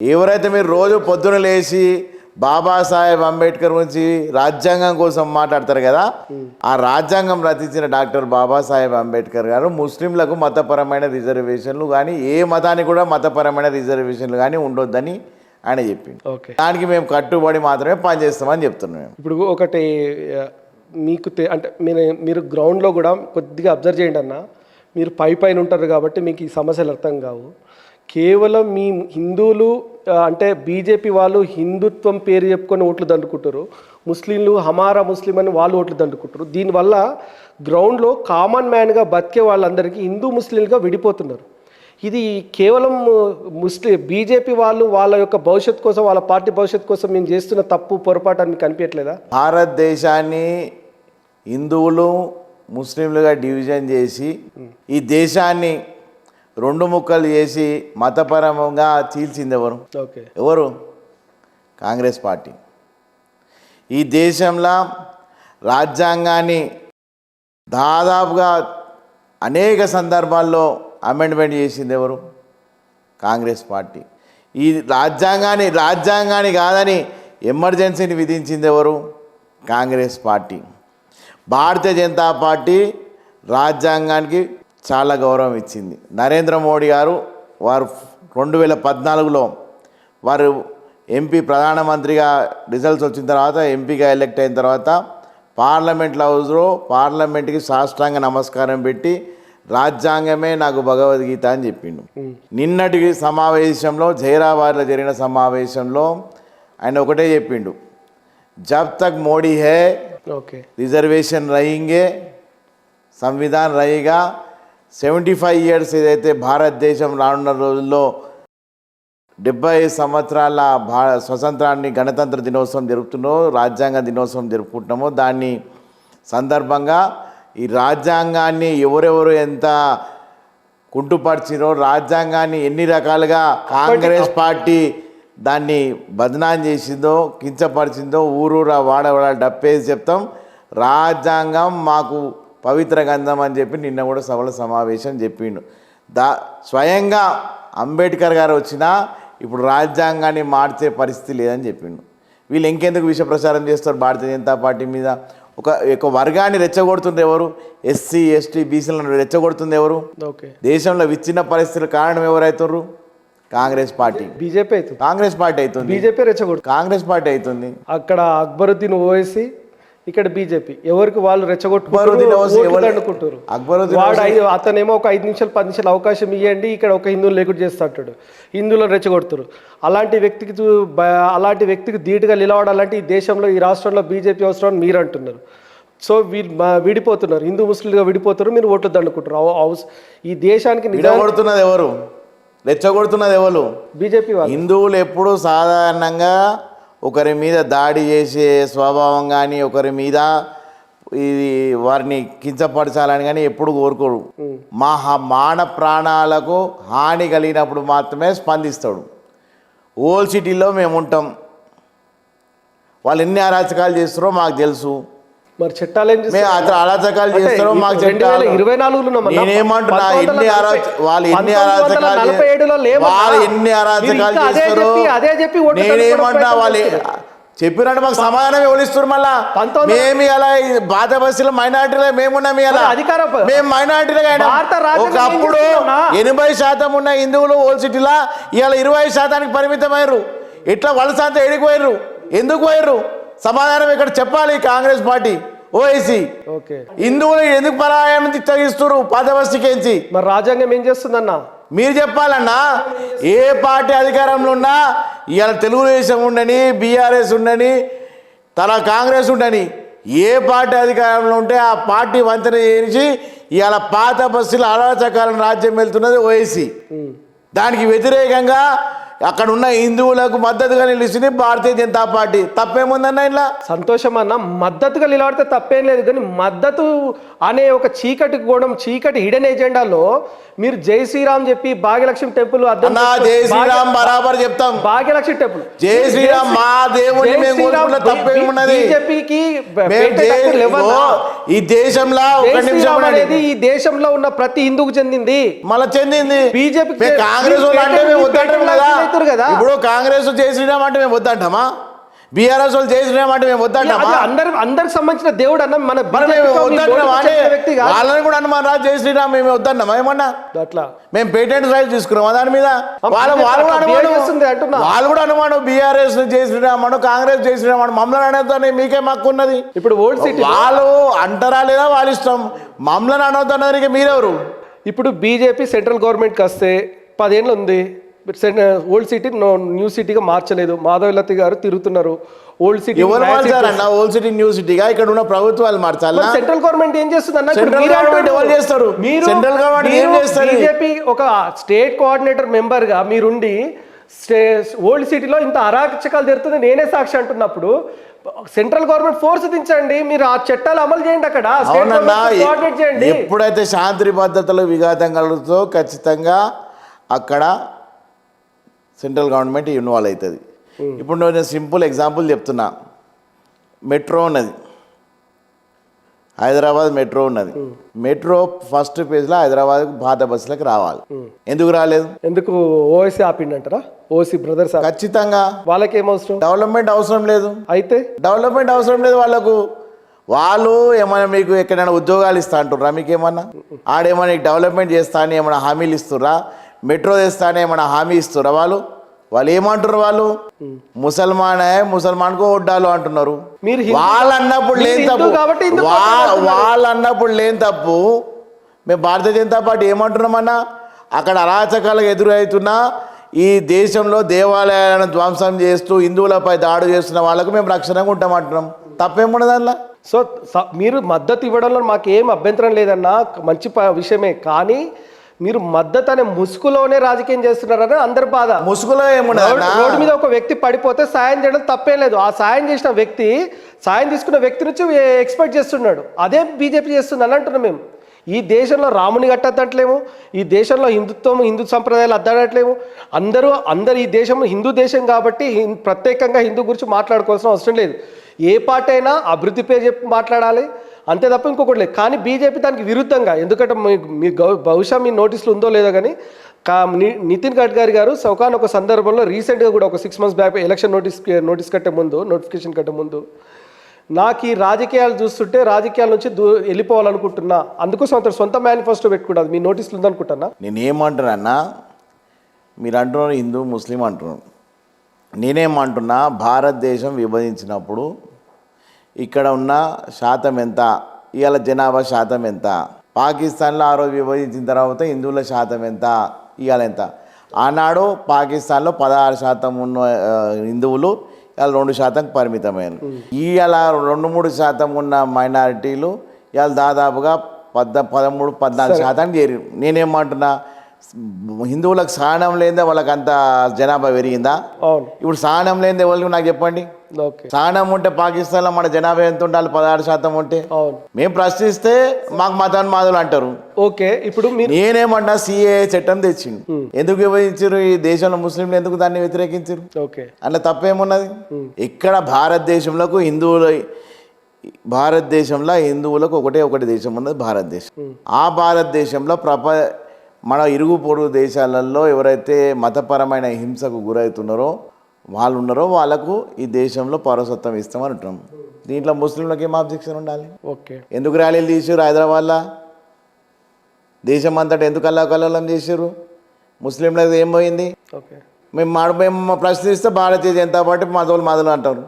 ఎవరైతే మీరు రోజు పొద్దున లేచి బాబాసాహెబ్ అంబేద్కర్ గురించి రాజ్యాంగం కోసం మాట్లాడతారు కదా, ఆ రాజ్యాంగం రచించిన డాక్టర్ బాబాసాహెబ్ అంబేద్కర్ గారు ముస్లింలకు మతపరమైన రిజర్వేషన్లు కానీ ఏ మతానికి కూడా మతపరమైన రిజర్వేషన్లు కానీ ఉండొద్దని ఆయన చెప్పింది. దానికి మేము కట్టుబడి మాత్రమే పనిచేస్తామని చెప్తున్నాం. ఇప్పుడు ఒకటి మీకు అంటే మీరు గ్రౌండ్లో కూడా కొద్దిగా అబ్జర్వ్ చేయండి అన్న. మీరు పైన ఉంటారు కాబట్టి మీకు ఈ సమస్యలు అర్థం కావు. కేవలం మీ హిందువులు అంటే బీజేపీ వాళ్ళు హిందుత్వం పేరు చెప్పుకొని ఓట్లు దండుకుంటారు, ముస్లింలు హమారా ముస్లిం అని వాళ్ళు ఓట్లు దండుకుంటారు. దీనివల్ల గ్రౌండ్లో కామన్ మ్యాన్గా బతికే వాళ్ళందరికీ హిందూ ముస్లింలుగా విడిపోతున్నారు. ఇది కేవలం బీజేపీ వాళ్ళు వాళ్ళ యొక్క భవిష్యత్తు కోసం, వాళ్ళ పార్టీ భవిష్యత్తు కోసం మేము చేస్తున్న తప్పు పొరపాటు అని మీకు కనిపించట్లేదా? భారతదేశాన్ని హిందువులు ముస్లింలుగా డివిజన్ చేసి ఈ దేశాన్ని రెండు ముక్కలు చేసి మతపరంగా చీల్చింది ఎవరు? కాంగ్రెస్ పార్టీ. ఈ దేశంలో రాజ్యాంగాన్ని దాదాపుగా అనేక సందర్భాల్లో అమెండ్మెంట్ చేసింది ఎవరు? కాంగ్రెస్ పార్టీ. ఈ రాజ్యాంగాన్ని కాదని ఎమర్జెన్సీని విధించింది ఎవరు? కాంగ్రెస్ పార్టీ. భారతీయ జనతా పార్టీ రాజ్యాంగానికి చాలా గౌరవం ఇచ్చింది. నరేంద్ర మోడీ గారు వారు 2014లో వారు ఎంపీ ప్రధానమంత్రిగా రిజల్ట్స్ వచ్చిన తర్వాత ఎంపీగా ఎలక్ట్ అయిన తర్వాత పార్లమెంట్కి సాష్టాంగ నమస్కారం పెట్టి రాజ్యాంగమే నాకు భగవద్గీత అని చెప్పిండు. నిన్నటి సమావేశంలో జైరాబాద్లో జరిగిన సమావేశంలో ఆయన ఒకటే చెప్పిండు, జబ్ తక్ మోడీ హై రిజర్వేషన్ రహింగే సంవిధాన్ రహిగా. 75 ఇయర్స్ ఏదైతే భారతదేశం రానున్న రోజుల్లో 70 సంవత్సరాల స్వతంత్రాన్ని గణతంత్ర దినోత్సవం జరుపుతున్నామో, రాజ్యాంగ దినోత్సవం జరుపుకుంటున్నామో, దాన్ని సందర్భంగా ఈ రాజ్యాంగాన్ని ఎవరెవరు ఎంత కుంటుపరిచినో, రాజ్యాంగాన్ని ఎన్ని రకాలుగా కాంగ్రెస్ పార్టీ దాన్ని బదనాం చేసిందో, కించపరిచిందో ఊరూరా వాడవాడ డప్పేసి చెప్తాం. రాజ్యాంగం మాకు పవిత్ర గంధం అని చెప్పి నిన్న కూడా సభల సమావేశం చెప్పిండు. స్వయంగా అంబేద్కర్ గారు వచ్చినా ఇప్పుడు రాజ్యాంగాన్ని మార్చే పరిస్థితి లేదని చెప్పిండు. వీళ్ళు ఇంకెందుకు విష ప్రచారం చేస్తారు భారతీయ జనతా పార్టీ మీద? ఒక వర్గాన్ని రెచ్చగొడుతుంది ఎవరు? ఎస్సీ ఎస్టీ బీసీలను రెచ్చగొడుతుంది ఎవరు? దేశంలో విచ్ఛిన్న పరిస్థితుల కారణం ఎవరైతుర్రు? కాంగ్రెస్ పార్టీ. బీజేపీ అవుతుంది, కాంగ్రెస్ పార్టీ అవుతుంది. బీజేపీ రెచ్చగొడు కాంగ్రెస్ పార్టీ అవుతుంది. అక్కడ అక్బరుద్దీన్ ఓవైసీ, ఇక్కడ బీజేపీ. ఎవరికి వాళ్ళు రెచ్చగొట్టుకుంటారు. అతనేమో ఒక 5 నిమిషాలు 10 నిమిషాలు అవకాశం ఇవ్వండి, ఇక్కడ ఒక హిందువులు లేకుండా చేస్తాడు, హిందువులను రెచ్చగొడుతారు. అలాంటి వ్యక్తికి ధీటుగా నిలబడాలంటే ఈ దేశంలో ఈ రాష్ట్రంలో బీజేపీ అవసరం అని మీరు అంటున్నారు. సో వీళ్ళు విడిపోతున్నారు, హిందూ ముస్లింలుగా విడిపోతారు, మీరు ఓట్లు దండుకుంటారు. ఈ దేశానికి నిలబడుతున్నది ఎవరు? రెచ్చగొడుతున్నది ఎవరు? బీజేపీ. హిందువులు ఎప్పుడు సాధారణంగా ఒకరి మీద దాడి చేసే స్వభావం కానీ, ఒకరి మీద ఇది వారిని కించపరచాలని కానీ ఎప్పుడు కోరుకోడు. మాన ప్రాణాలకు హాని కలిగినప్పుడు మాత్రమే స్పందిస్తాడు. ఓల్డ్ సిటీలో మేము ఉంటాం, వాళ్ళు ఎన్ని అరాచకాలు చేస్తారో మాకు తెలుసు. మరి చట్టాలు అరాచకాలు చేస్తారో మాకు 2024లో నేనేమంటున్నా, వాళ్ళు ఎన్ని అరాచకాలు చేస్తారో నేనేమంటున్నా. వాళ్ళు చెప్పినట్టు మాకు సమాధానం ఎవరిస్తారు? మళ్ళా మేము ఇలా బాధ బస్సులో మైనార్టీలో మేమున్నాం, ఇలా మేము మైనార్టీలుగా ఒకప్పుడు 80% ఉన్న హిందువులు ఓల్డ్ సిటీలో ఇవాళ 25% పరిమితమయ్యారు. ఇట్లా వలస అంతా ఎడిగిపోయారు. ఎందుకు పోయారు? సమాధానం ఇక్కడ చెప్పాలి కాంగ్రెస్ పార్టీ, ఓఐసీ. హిందువులు ఎందుకు పరాయాన్ని తగ్గిస్తారు పాత బస్తీకేంచి? మరి రాజ్యాంగం ఏం చేస్తుందన్నా మీరు చెప్పాలన్నా. ఏ పార్టీ అధికారంలో ఉన్నా ఇవాళ తెలుగుదేశం ఉండని, బీఆర్ఎస్ ఉండని, కాంగ్రెస్ ఉండని, ఏ పార్టీ అధికారంలో ఉంటే ఆ పార్టీ వంతెన చేసి ఇవాళ పాత బస్తీల అరాచకాలను రాజ్యం వెళ్తున్నది ఓఐసీ. దానికి వ్యతిరేకంగా అక్కడ ఉన్న హిందువులకు మద్దతుగా నిలిచింది భారతీయ జనతా పార్టీ. తప్పేముందన్న ఇలా? సంతోషం అన్న, మద్దతుగా నిలబడితే తప్పేం లేదు. కానీ మద్దతు అనే ఒక చీకటి హిడెన్ ఎజెండాలో మీరు జై శ్రీరామ్ చెప్పి భాగ్యలక్ష్మి టెంపుల్ జై శ్రీరామ్ బరాబర్ చెప్తాం. భాగ్యలక్ష్మి టెంపుల్ జై శ్రీరామ్ మా దేవుని తప్పేమున్నది? బీజేపీకి ఈ దేశంలో అనేది ఈ దేశంలో ఉన్న ప్రతి హిందువుకు చెందింది. మళ్ళీ చెందింది బీజేపీ. కాంగ్రెస్ ఆడుతారు కదా. ఇప్పుడు కాంగ్రెస్ జై శ్రీరామ్ అంటే మేము వద్దంటామా? బీఆర్ఎస్ వాళ్ళు జై శ్రీరామ్ అంటే మేము వద్దంటామా? అందరికి సంబంధించిన దేవుడు అన్న మన వ్యక్తి వాళ్ళని కూడా అనుమానం రా, జై శ్రీరామ్ మేము వద్దన్నామా ఏమన్నా? అట్లా మేము పేటెంట్ రైట్స్ తీసుకున్నాం దాని మీద. వాళ్ళు కూడా అనుమానం బీఆర్ఎస్ జై శ్రీరామ్ అను, కాంగ్రెస్ జై శ్రీరామ్ అను. మమ్మల్ని అనేద్దని మీకే మాకు ఉన్నది. ఇప్పుడు ఓల్డ్ సిటీ వాళ్ళు అంటారా లేదా వాళ్ళ ఇష్టం. మమ్మల్ని అనవద్దన్నదానికి మీరెవరు? ఇప్పుడు బీజేపీ సెంట్రల్ గవర్నమెంట్కి వస్తే 10 ఏళ్ళు ఉంది. ఓల్డ్ సిటీ న్యూ సిటీగా మార్చలేదు. మాధవలతి గారు తిరుగుతున్నారు. ఓల్డ్ సిటీ ఎవరు మార్చారన్న? ఓల్డ్ సిటీ న్యూ సిటీగా ఇక్కడ ఉన్న ప్రభుత్వాలు మార్చాలా? సెంట్రల్ గవర్నమెంట్ ఏం చేస్తుంది అన్న? సెంట్రల్ గవర్నమెంట్ ఎవరు చేస్తారు? సెంట్రల్ గవర్నమెంట్ ఏం చేస్తారు? బీజేపీ ఒక స్టేట్ కోఆర్డినేటర్ మెంబర్ గా మీరుండి ఓల్డ్ సిటీలో ఇంత అరాచకాలు జరుగుతుంది నేనే సాక్షి అంటున్నప్పుడు సెంట్రల్ గవర్నమెంట్ ఫోర్స్ దించండి, మీరు ఆ చట్టాలు అమలు చేయండి. అక్కడ కోఆర్డినేట్ చేయండి. ఎప్పుడైతే శాంతి భద్రతలు విఘాతం కలుగుతో ఖచ్చితంగా అక్కడ సెంట్రల్ గవర్నమెంట్ ఇన్వాల్వ్ అవుతుంది. ఇప్పుడు నేను సింపుల్ ఎగ్జాంపుల్ చెప్తున్నా. మెట్రో ఉన్నది, హైదరాబాద్ మెట్రో ఉన్నది. మెట్రో ఫస్ట్ పేజ్లో హైదరాబాద్ పాత బస్సులకు రావాలి. ఎందుకు రాలేదు? ఎందుకు? ఓఎస్సీ ఆపిండంటారా? ఓసీ బ్రదర్స్ ఖచ్చితంగా. వాళ్ళకి ఏమవసరం? డెవలప్మెంట్ అవసరం లేదు. అయితే డెవలప్మెంట్ అవసరం లేదు వాళ్ళకు. వాళ్ళు ఏమైనా మీకు ఎక్కడైనా ఉద్యోగాలు ఇస్తా అంటుర్రా? మీకు ఏమన్నా ఆడేమైనా డెవలప్మెంట్ చేస్తా అని ఏమైనా హామీలు ఇస్తుర్రా? మెట్రో తెస్తా అని ఏమైనా హామీ ఇస్తుర్రా? వాళ్ళు ఏమంటున్నారు? వాళ్ళు ముసల్మాన్కు ఓడ్డాలు అంటున్నారు. వాళ్ళు అన్నప్పుడు లేని తప్పు, వాళ్ళు అన్నప్పుడు లేని తప్పు. మేము భారతీయ జనతా పార్టీ ఏమంటున్నామన్నా, అక్కడ అరాచకాలకు ఎదురవుతున్నా ఈ దేశంలో దేవాలయాలను ధ్వంసం చేస్తూ హిందువులపై దాడి చేస్తున్న వాళ్ళకు మేము రక్షణగా ఉంటామంటున్నాం. తప్పేముండదు అందులో. సో మీరు మద్దతు ఇవ్వడంలో మాకేం అభ్యంతరం లేదన్నా, మంచి విషయమే. కానీ మీరు మద్దతు అనే ముసుగులోనే రాజకీయం చేస్తున్నారని అందరి బాధ. ముసుగులో ఏముండదు. రోడ్డు మీద ఒక వ్యక్తి పడిపోతే సాయం చేయడం తప్పేం లేదు. ఆ సాయం చేసిన వ్యక్తి సాయం తీసుకున్న వ్యక్తి నుంచి ఎక్స్పెక్ట్ చేస్తున్నాడు. అదే బీజేపీ చేస్తుంది అని అంటున్నాం మేము. ఈ దేశంలో రాముని కట్టద్దంటలేము, ఈ దేశంలో హిందుత్వం హిందూ సంప్రదాయాలు అద్దడట్లేము. అందరూ ఈ దేశం హిందూ దేశం కాబట్టి ప్రత్యేకంగా హిందూ గురించి మాట్లాడుకోవాల్సిన అవసరం లేదు. ఏ పార్టీ అయినా అభివృద్ధి పేరు చెప్పి మాట్లాడాలి, అంతే తప్ప ఇంకొకటి లేదు. కానీ బీజేపీ దానికి విరుద్ధంగా, ఎందుకంటే మీ బహుశా మీ నోటీసులు ఉందో లేదో కానీ నితిన్ గడ్కరీ గారు ఒక సందర్భంలో రీసెంట్గా కూడా ఒక 6 months బ్యాక్ ఎలక్షన్ నోటీస్ కట్టే ముందు, నోటిఫికేషన్ కట్టే ముందు, నాకు ఈ రాజకీయాలు చూస్తుంటే రాజకీయాల నుంచి వెళ్ళిపోవాలనుకుంటున్నా, అందుకోసం సొంత మేనిఫెస్టో పెట్టుకుంటాను. మీ నోటీసులు ఉందనుకుంటున్నా. నేనేమంటున్నా, మీరు అంటున్నారు హిందూ ముస్లిం అంటున్నారు. నేనేమంటున్నా, భారతదేశం విభజించినప్పుడు ఇక్కడ ఉన్న శాతం ఎంత, ఇవాళ జనాభా శాతం ఎంత, పాకిస్తాన్లో ఆ రోజు విభజించిన తర్వాత హిందువుల శాతం ఎంత, ఇవాళ ఎంత. ఆనాడు పాకిస్తాన్లో 16% ఉన్న హిందువులు ఇవాళ 2% పరిమితమైనరు. ఇవాళ 2-3% ఉన్న మైనారిటీలు ఇవాళ దాదాపుగా 13-14% చేరి. నేనేమంటున్నా, హిందువులకు సహనం లేదే వాళ్ళకి అంత జనాభా పెరిగిందా? ఇప్పుడు సహనం లేదే వాళ్ళకి నాకు చెప్పండి. సహనం ఉంటే పాకిస్తాన్లో మన జనాభా ఎంత ఉండాలి? 16% ఉంటే. మేము ప్రశ్నిస్తే మాకు మతాన్మాదులు అంటారు. ఓకే, ఇప్పుడు నేనేమన్నా సిఏ చట్టం తెచ్చిండు. ఎందుకు విభజించారు? ఈ దేశంలో ముస్లింలు ఎందుకు దాన్ని వ్యతిరేకించారు? అట్లా తప్పేమున్నది? ఇక్కడ భారతదేశంలో హిందువులకు ఒకటి దేశం ఉన్నది, భారతదేశం. ఆ భారతదేశంలో మన ఇరుగు పొరుగు దేశాలలో ఎవరైతే మతపరమైన హింసకు గురవుతున్నారో వాళ్ళకు ఈ దేశంలో పౌరసత్వం ఇస్తామని అంటున్నాం. దీంట్లో ముస్లింలకు ఏం ఆబ్జెక్షన్ ఉండాలి? ఎందుకు ర్యాలీలు తీసారు హైదరాబాద్లో? దేశం అంతటా ఎందుకు అల్లాకల్లోలం చేశారు? ముస్లింలకు ఏం పోయింది? మేము ప్రశ్నిస్తే భారతీయ జనతా పార్టీ మదలు అంటారు.